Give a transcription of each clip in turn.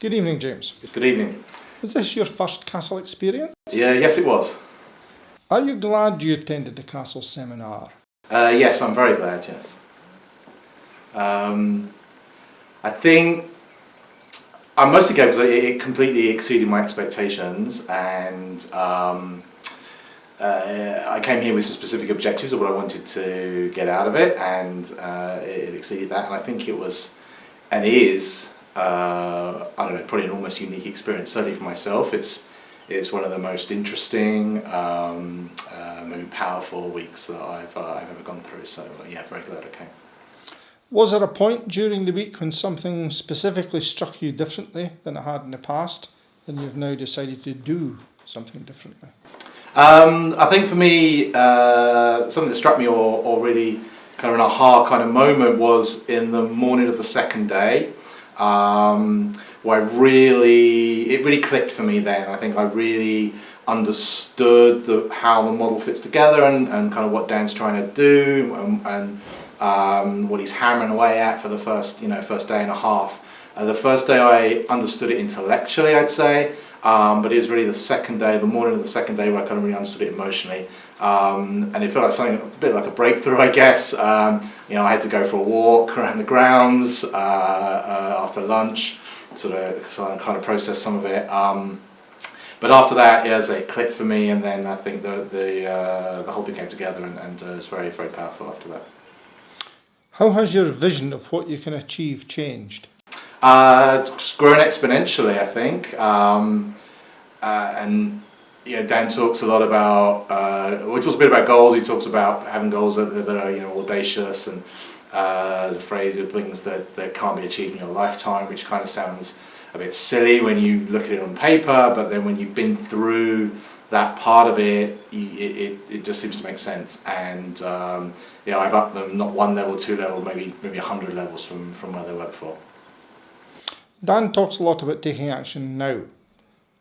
Good evening, James. Good evening. Was this your first castle experience? Yes, it was. Are you glad you attended the castle seminar? Yes, I'm very glad, yes. I think I'm mostly glad because it completely exceeded my expectations, and I came here with some specific objectives of what I wanted to get out of it, and it exceeded that, and I think it was, and is, I don't know, probably an almost unique experience, certainly for myself. It's one of the most interesting, maybe powerful weeks that I've ever gone through, so yeah, very glad I came. Was there a point during the week when something specifically struck you differently than it had in the past, and you've now decided to do something differently? I think for me, something that struck me or really kind of an aha kind of moment was in the morning of the second day, where it really clicked for me then. I think I really understood how the model fits together and kind of what Dan's trying to do and what he's hammering away at for the first day and a half. The first day I understood it intellectually, I'd say, but it was really the morning of the second day, where I kind of really understood it emotionally, and it felt like something a bit like a breakthrough, I guess. I had to go for a walk around the grounds after lunch, so I kind of processed some of it. But after that, as it clicked for me, and then I think the whole thing came together, and it was very, very powerful after that. How has your vision of what you can achieve changed? It's grown exponentially, I think, and Dan talks a lot about. He talks a bit about goals. He talks about having goals that are audacious, and there's a phrase of things that can't be achieved in your lifetime, which kind of sounds a bit silly when you look at it on paper, but then when you've been through that part of it, it just seems to make sense. And I've upped them, not one level, two level, maybe 100 levels from where they were before. Dan talks a lot about taking action now.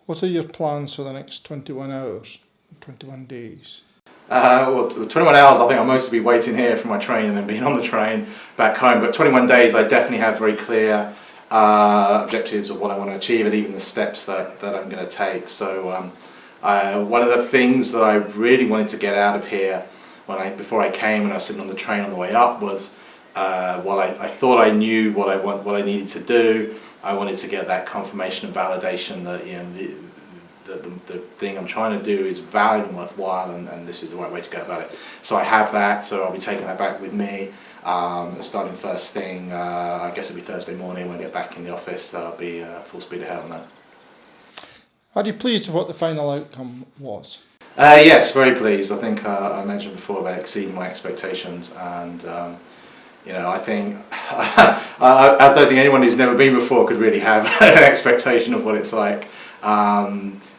What are your plans for the next 21 hours, 21 days? Well, 21 hours, I think I'll mostly be waiting here for my train and then being on the train back home. But 21 days, I definitely have very clear objectives of what I want to achieve, and even the steps that I'm going to take. So one of the things that I really wanted to get out of here before I came, when I was sitting on the train on the way up, was while I thought I knew what I needed to do, I wanted to get that confirmation and validation that the thing I'm trying to do is valid and worthwhile, and this is the right way to go about it. So I have that, so I'll be taking that back with me. Starting first thing, I guess it'll be Thursday morning when I get back in the office. I'll be full speed ahead on that. Are you pleased with what the final outcome was? Yes, very pleased. I think I mentioned before about exceeding my expectations, and I think I don't think anyone who's never been before could really have an expectation of what it's like.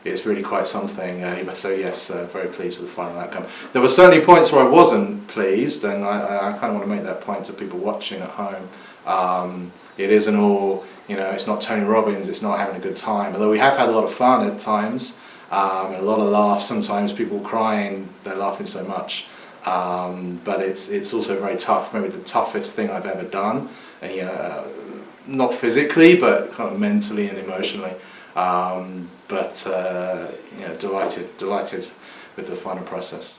It's really quite something. So yes, very pleased with the final outcome. There were certainly points where I wasn't pleased, and I kind of want to make that point to people watching at home. It isn't all, it's not Tony Robbins, it's not having a good time. Although we have had a lot of fun at times, and a lot of laughs. Sometimes people crying, they're laughing so much. But it's also very tough. Maybe the toughest thing I've ever done, and not physically, but kind of mentally and emotionally. But delighted with the final process.